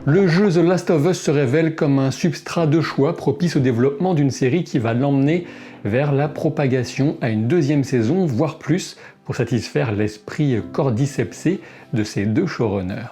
Le jeu The Last of Us se révèle comme un substrat de choix propice au développement d'une série qui va l'emmener vers la propagation à une deuxième saison, voire plus, pour satisfaire l'esprit cordycepsé de ses deux showrunners.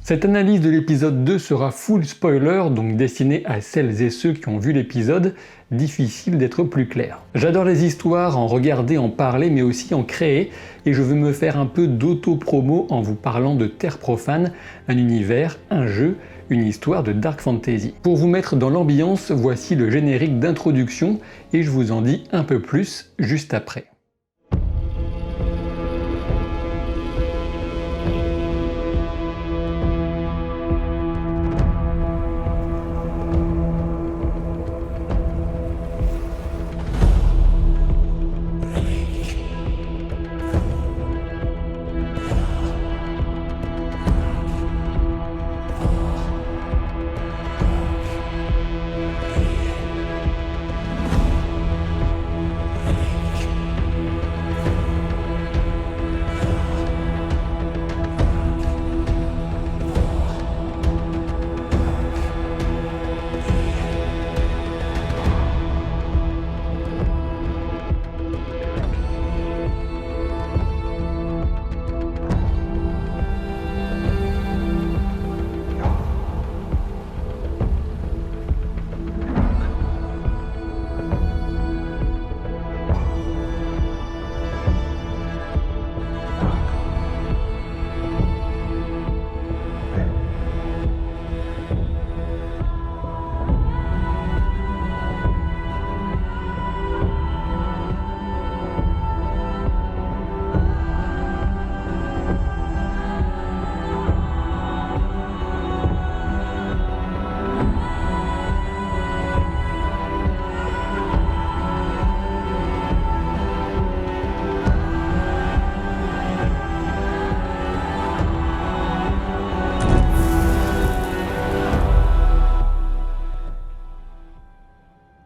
Cette analyse de l'épisode 2 sera full spoiler, donc destinée à celles et ceux qui ont vu l'épisode, difficile d'être plus clair. J'adore les histoires, en regarder, en parler, mais aussi en créer, et je veux me faire un peu d'auto-promo en vous parlant de Terre Profane, un univers, un jeu, une histoire de dark fantasy. Pour vous mettre dans l'ambiance, voici le générique d'introduction, et je vous en dis un peu plus juste après.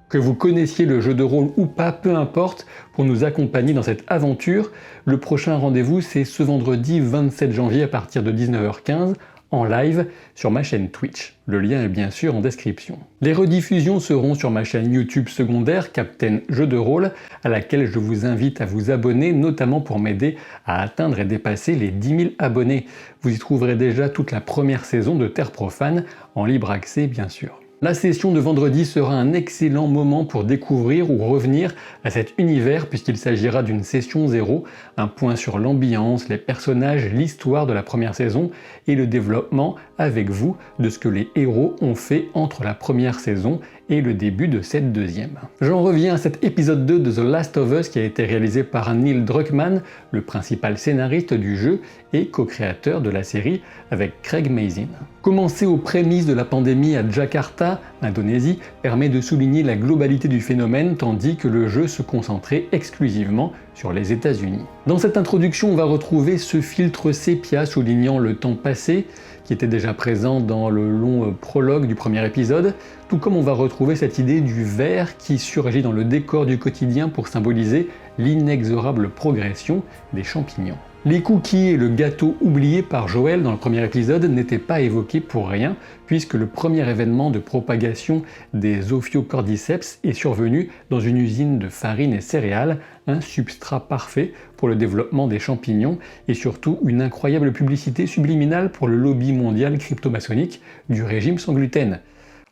Que vous connaissiez le jeu de rôle ou pas, peu importe, pour nous accompagner dans cette aventure, le prochain rendez-vous c'est ce vendredi 27 janvier à partir de 19h15 en live sur ma chaîne Twitch. Le lien est bien sûr en description. Les rediffusions seront sur ma chaîne YouTube secondaire Captain Jeux de Rôle, à laquelle je vous invite à vous abonner, notamment pour m'aider à atteindre et dépasser les 10 000 abonnés. Vous y trouverez déjà toute la première saison de Terre Profane, en libre accès bien sûr. La session de vendredi sera un excellent moment pour découvrir ou revenir à cet univers puisqu'il s'agira d'une session 0, un point sur l'ambiance, les personnages, l'histoire de la première saison et le développement avec vous de ce que les héros ont fait entre la première saison et le début de cette deuxième. J'en reviens à cet épisode 2 de The Last of Us qui a été réalisé par Neil Druckmann, le principal scénariste du jeu et co-créateur de la série avec Craig Mazin. Commencer aux prémices de la pandémie à Jakarta, Indonésie, permet de souligner la globalité du phénomène tandis que le jeu se concentrait exclusivement sur les États-Unis. Dans cette introduction, on va retrouver ce filtre sépia soulignant le temps passé, qui était déjà présent dans le long prologue du premier épisode, tout comme on va retrouver cette idée du vert qui surgit dans le décor du quotidien pour symboliser l'inexorable progression des champignons. Les cookies et le gâteau oublié par Joel dans le premier épisode n'étaient pas évoqués pour rien, puisque le premier événement de propagation des Ophiocordyceps est survenu dans une usine de farine et céréales, un substrat parfait pour le développement des champignons et surtout une incroyable publicité subliminale pour le lobby mondial crypto-maçonnique du régime sans gluten.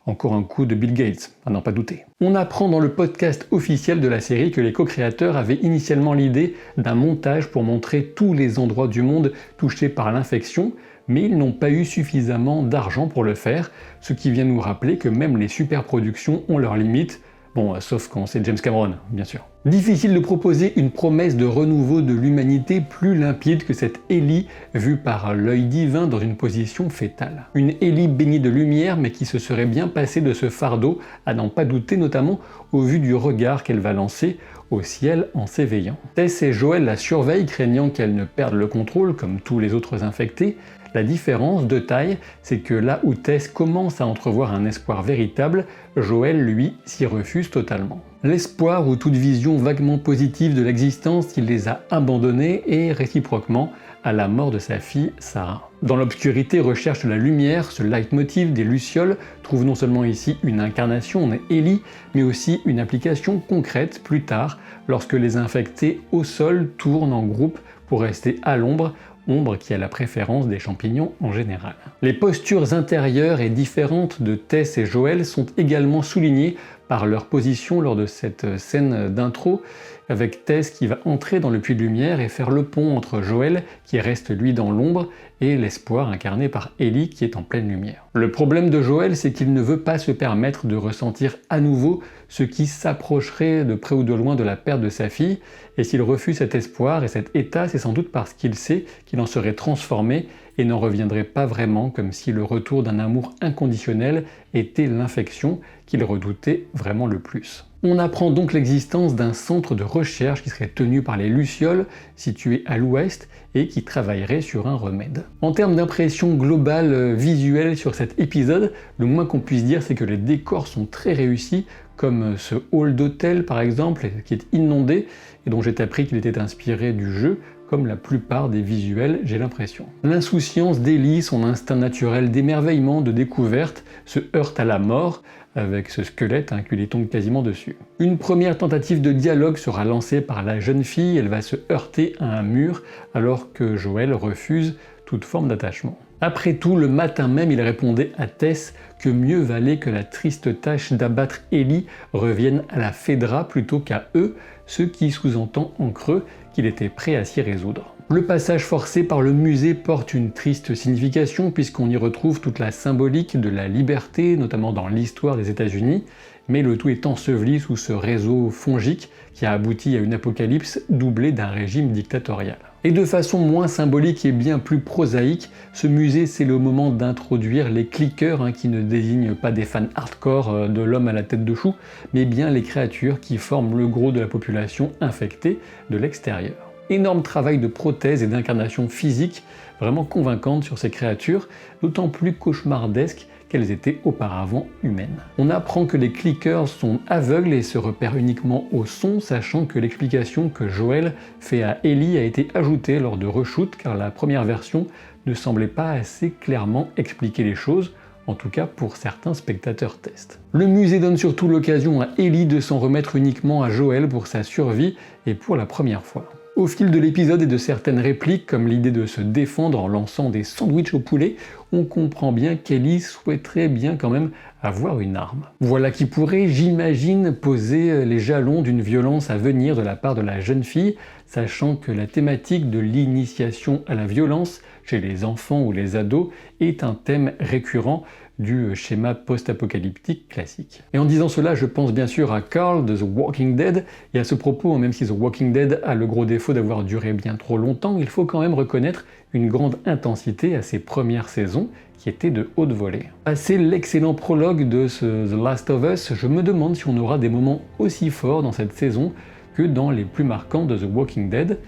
Encore un coup de Bill Gates, à n'en pas douter. On apprend dans le podcast officiel de la série que les co-créateurs avaient initialement l'idée d'un montage pour montrer tous les endroits du monde touchés par l'infection, mais ils n'ont pas eu suffisamment d'argent pour le faire, ce qui vient nous rappeler que même les superproductions ont leurs limites, bon, sauf quand c'est James Cameron, bien sûr. Difficile de proposer une promesse de renouveau de l'humanité plus limpide que cette Ellie vue par l'œil divin dans une position fétale. Une Ellie baignée de lumière mais qui se serait bien passée de ce fardeau, à n'en pas douter notamment au vu du regard qu'elle va lancer au ciel en s'éveillant. Tess et Joel la surveillent, craignant qu'elle ne perde le contrôle comme tous les autres infectés. La différence de taille, c'est que là où Tess commence à entrevoir un espoir véritable, Joel, lui, s'y refuse totalement. L'espoir ou toute vision vaguement positive de l'existence, il les a abandonnés et réciproquement à la mort de sa fille Sarah. Dans l'obscurité recherche de la lumière, ce leitmotiv des Lucioles trouve non seulement ici une incarnation en Ellie, mais aussi une application concrète plus tard, lorsque les infectés au sol tournent en groupe pour rester à l'ombre, ombre qui a la préférence des champignons en général. Les postures intérieures et différentes de Tess et Joel sont également soulignées par leur position lors de cette scène d'intro, avec Tess qui va entrer dans le puits de lumière et faire le pont entre Joel, qui reste lui dans l'ombre, et l'espoir incarné par Ellie qui est en pleine lumière. Le problème de Joel, c'est qu'il ne veut pas se permettre de ressentir à nouveau ce qui s'approcherait de près ou de loin de la perte de sa fille, et s'il refuse cet espoir et cet état, c'est sans doute parce qu'il sait qu'il en serait transformé et n'en reviendrait pas vraiment, comme si le retour d'un amour inconditionnel était l'infection qu'il redoutait vraiment le plus. On apprend donc l'existence d'un centre de recherche qui serait tenu par les Lucioles, situé à l'ouest, et qui travaillerait sur un remède. En termes d'impression globale visuelle sur cet épisode, le moins qu'on puisse dire c'est que les décors sont très réussis, comme ce hall d'hôtel par exemple, qui est inondé, et dont j'ai appris qu'il était inspiré du jeu, comme la plupart des visuels, j'ai l'impression. L'insouciance d'Ellie, son instinct naturel d'émerveillement, de découverte, se heurte à la mort, avec ce squelette qui lui tombe quasiment dessus. Une première tentative de dialogue sera lancée par la jeune fille, elle va se heurter à un mur, alors que Joel refuse toute forme d'attachement. Après tout, le matin même, il répondait à Tess que mieux valait que la triste tâche d'abattre Ellie revienne à la Fedra plutôt qu'à eux, ce qui sous-entend en creux qu'il était prêt à s'y résoudre. Le passage forcé par le musée porte une triste signification puisqu'on y retrouve toute la symbolique de la liberté, notamment dans l'histoire des États-Unis, mais le tout est enseveli sous ce réseau fongique qui a abouti à une apocalypse doublée d'un régime dictatorial. Et de façon moins symbolique et bien plus prosaïque, ce musée c'est le moment d'introduire les clickers qui ne désignent pas des fans hardcore de l'homme à la tête de chou, mais bien les créatures qui forment le gros de la population infectée de l'extérieur. Énorme travail de prothèse et d'incarnation physique, vraiment convaincante sur ces créatures, d'autant plus cauchemardesques qu'elles étaient auparavant humaines. On apprend que les clickers sont aveugles et se repèrent uniquement au son, sachant que l'explication que Joel fait à Ellie a été ajoutée lors de reshoot, car la première version ne semblait pas assez clairement expliquer les choses, en tout cas pour certains spectateurs test. Le musée donne surtout l'occasion à Ellie de s'en remettre uniquement à Joel pour sa survie, et pour la première fois. Au fil de l'épisode et de certaines répliques, comme l'idée de se défendre en lançant des sandwichs au poulet, on comprend bien qu'Ellie souhaiterait bien quand même avoir une arme. Voilà qui pourrait, j'imagine, poser les jalons d'une violence à venir de la part de la jeune fille, sachant que la thématique de l'initiation à la violence chez les enfants ou les ados est un thème récurrent du schéma post-apocalyptique classique. Et en disant cela, je pense bien sûr à Carl de The Walking Dead, et à ce propos, même si The Walking Dead a le gros défaut d'avoir duré bien trop longtemps, il faut quand même reconnaître une grande intensité à ses premières saisons, qui étaient de haute volée. Passé l'excellent prologue de The Last of Us, je me demande si on aura des moments aussi forts dans cette saison que dans les plus marquants de The Walking Dead,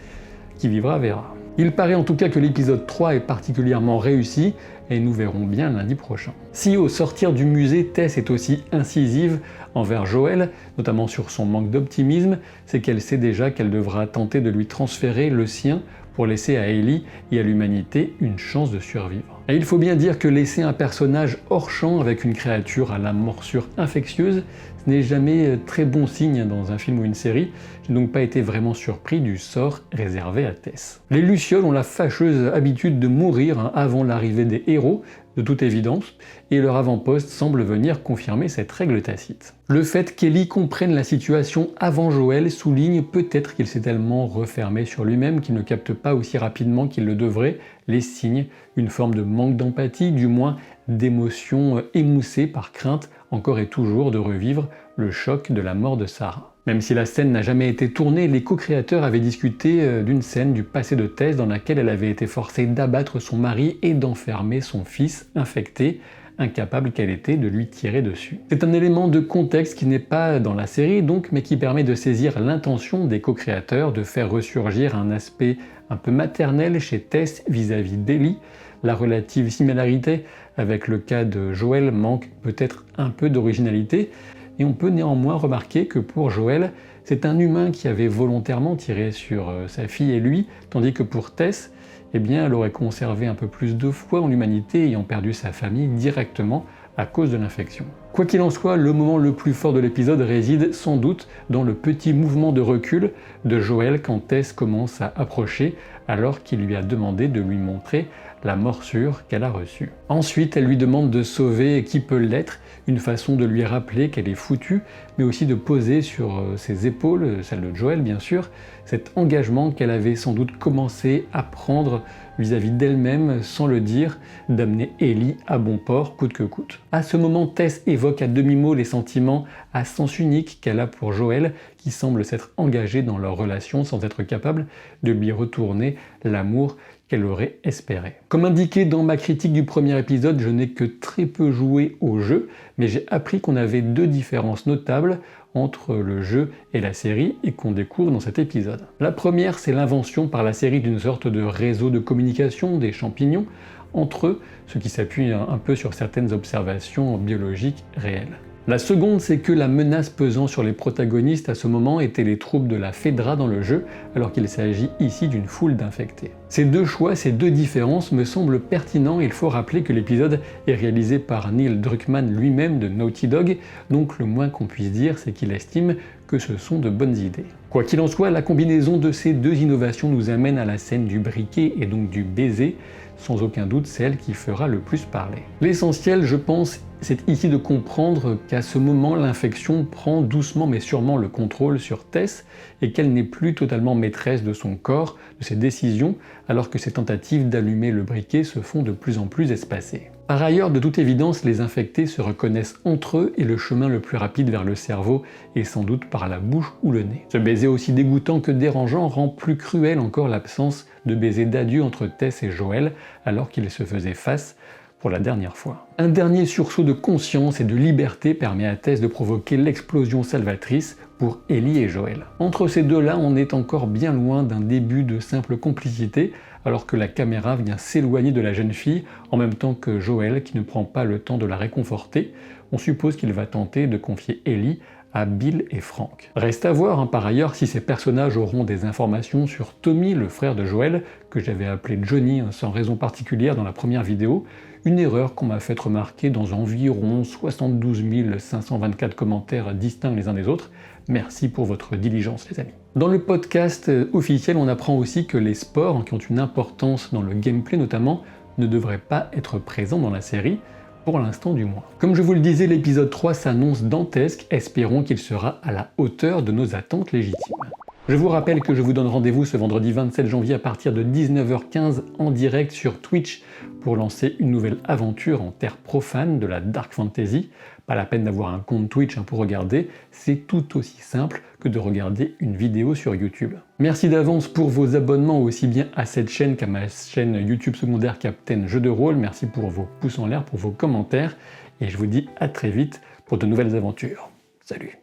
qui vivra verra. Il paraît en tout cas que l'épisode 3 est particulièrement réussi, et nous verrons bien lundi prochain. Si au sortir du musée, Tess est aussi incisive envers Joel, notamment sur son manque d'optimisme, c'est qu'elle sait déjà qu'elle devra tenter de lui transférer le sien pour laisser à Ellie et à l'humanité une chance de survivre. Et il faut bien dire que laisser un personnage hors champ avec une créature à la morsure infectieuse, ce n'est jamais très bon signe dans un film ou une série. J'ai donc pas été vraiment surpris du sort réservé à Tess. Les Lucioles ont la fâcheuse habitude de mourir avant l'arrivée des héros, de toute évidence, et leur avant-poste semble venir confirmer cette règle tacite. Le fait qu'Ellie comprenne la situation avant Joel souligne peut-être qu'il s'est tellement refermé sur lui-même qu'il ne capte pas aussi rapidement qu'il le devrait les signes, une forme de manque d'empathie, du moins d'émotion émoussée par crainte encore et toujours de revivre le choc de la mort de Sarah. Même si la scène n'a jamais été tournée, les co-créateurs avaient discuté d'une scène du passé de Tess dans laquelle elle avait été forcée d'abattre son mari et d'enfermer son fils infecté incapable qu'elle était de lui tirer dessus. C'est un élément de contexte qui n'est pas dans la série donc, mais qui permet de saisir l'intention des co-créateurs de faire ressurgir un aspect un peu maternel chez Tess vis-à-vis d'Ellie. La relative similarité avec le cas de Joel manque peut-être un peu d'originalité, et on peut néanmoins remarquer que pour Joel, c'est un humain qui avait volontairement tiré sur sa fille et lui, tandis que pour Tess, eh bien, elle aurait conservé un peu plus de foi en l'humanité ayant perdu sa famille directement à cause de l'infection. Quoi qu'il en soit, le moment le plus fort de l'épisode réside sans doute dans le petit mouvement de recul de Joel quand Tess commence à approcher alors qu'il lui a demandé de lui montrer la morsure qu'elle a reçue. Ensuite, elle lui demande de sauver qui peut l'être, une façon de lui rappeler qu'elle est foutue, mais aussi de poser sur ses épaules, celle de Joel bien sûr, cet engagement qu'elle avait sans doute commencé à prendre vis-à-vis d'elle-même sans le dire, d'amener Ellie à bon port coûte que coûte. À ce moment, Tess évoque à demi-mot les sentiments à sens unique qu'elle a pour Joel, qui semble s'être engagé dans leur relation sans être capable de lui retourner l'amour qu'elle aurait espéré. Comme indiqué dans ma critique du premier épisode, je n'ai que très peu joué au jeu, mais j'ai appris qu'on avait deux différences notables entre le jeu et la série et qu'on découvre dans cet épisode. La première, c'est l'invention par la série d'une sorte de réseau de communication des champignons entre eux, ce qui s'appuie un peu sur certaines observations biologiques réelles. La seconde, c'est que la menace pesant sur les protagonistes à ce moment étaient les troupes de la Fedra dans le jeu, alors qu'il s'agit ici d'une foule d'infectés. Ces deux choix, ces deux différences me semblent pertinents. Il faut rappeler que l'épisode est réalisé par Neil Druckmann lui-même de Naughty Dog, donc le moins qu'on puisse dire, c'est qu'il estime que ce sont de bonnes idées. Quoi qu'il en soit, la combinaison de ces deux innovations nous amène à la scène du briquet et donc du baiser, sans aucun doute celle qui fera le plus parler. L'essentiel, je pense, c'est ici de comprendre qu'à ce moment, l'infection prend doucement mais sûrement le contrôle sur Tess et qu'elle n'est plus totalement maîtresse de son corps, de ses décisions, alors que ses tentatives d'allumer le briquet se font de plus en plus espacées. Par ailleurs, de toute évidence, les infectés se reconnaissent entre eux et le chemin le plus rapide vers le cerveau est sans doute par la bouche ou le nez. Ce baiser aussi dégoûtant que dérangeant rend plus cruel encore l'absence de baiser d'adieu entre Tess et Joel alors qu'ils se faisaient face pour la dernière fois. Un dernier sursaut de conscience et de liberté permet à Tess de provoquer l'explosion salvatrice pour Ellie et Joel. Entre ces deux-là, on est encore bien loin d'un début de simple complicité, alors que la caméra vient s'éloigner de la jeune fille, en même temps que Joel qui ne prend pas le temps de la réconforter. On suppose qu'il va tenter de confier Ellie à Bill et Frank. Reste à voir par ailleurs si ces personnages auront des informations sur Tommy, le frère de Joel, que j'avais appelé Johnny sans raison particulière dans la première vidéo, une erreur qu'on m'a fait remarquer dans environ 72 524 commentaires distincts les uns des autres. Merci pour votre diligence les amis. Dans le podcast officiel, on apprend aussi que les sports, qui ont une importance dans le gameplay notamment, ne devraient pas être présents dans la série, pour l'instant du moins. Comme je vous le disais, l'épisode 3 s'annonce dantesque, espérons qu'il sera à la hauteur de nos attentes légitimes. Je vous rappelle que je vous donne rendez-vous ce vendredi 27 janvier à partir de 19h15 en direct sur Twitch pour lancer une nouvelle aventure en terre profane de la Dark Fantasy. Pas la peine d'avoir un compte Twitch pour regarder, c'est tout aussi simple que de regarder une vidéo sur YouTube. Merci d'avance pour vos abonnements aussi bien à cette chaîne qu'à ma chaîne YouTube secondaire Captain Jeux de Rôle. Merci pour vos pouces en l'air, pour vos commentaires et je vous dis à très vite pour de nouvelles aventures. Salut!